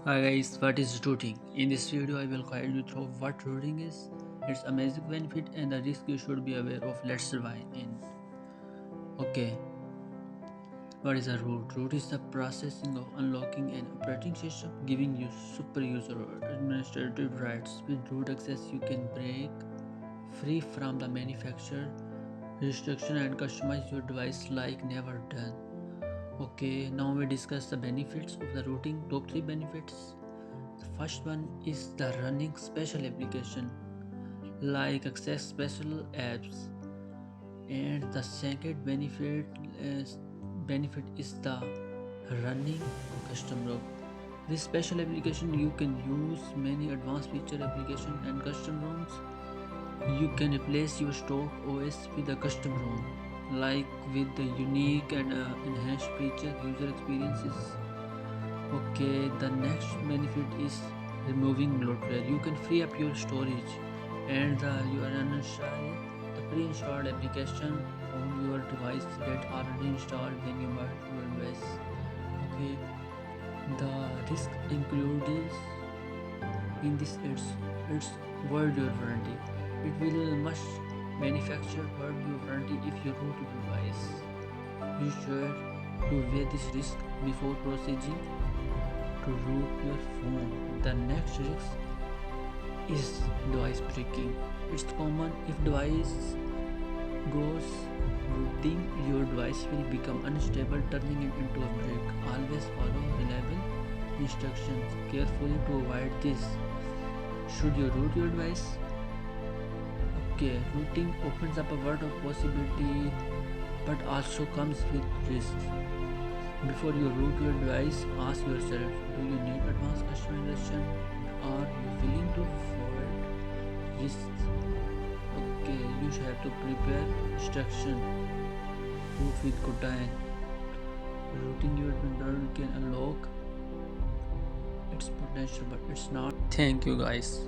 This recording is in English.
Hi guys, what is routing? In this video, I will guide you through what routing is, its amazing benefit, and the risk you should be aware of. Let's dive in. Okay, what is a root? Root is the processing of unlocking an operating system, giving you super user or administrative rights. With root access, you can break free from the manufacturer restriction and customize your device like never done. Okay, now we discuss the benefits of the routing. Top 3 benefits. The first one is the running special application like access special apps, and the second benefit is the running custom ROM. With special application, you can use many advanced feature application and custom ROMs. You can replace your stock OS with a custom ROM, like with the unique and enhanced feature user experiences. Okay, the next benefit is removing bloatware. You can free up your storage and you uninstall the pre-installed application on your device that already installed when you bought your device. Okay, the risk included in this it's void your warranty. It will must manufacture void your warranty if you root your device. Be sure to weigh this risk before proceeding to root your phone. The next risk is device breaking. It's common if device goes rooting, your device will become unstable, turning it into a brick. Always follow reliable instructions carefully to avoid this. Should you root your device? Okay, rooting opens up a world of possibility but also comes with risks. Before you root your device, ask yourself, do you need advanced customization? Are you willing to avoid risks? Okay, you should have to prepare instruction. Root with Kotlin. Rooting your vendor can unlock its potential, but it's not. Thank you guys.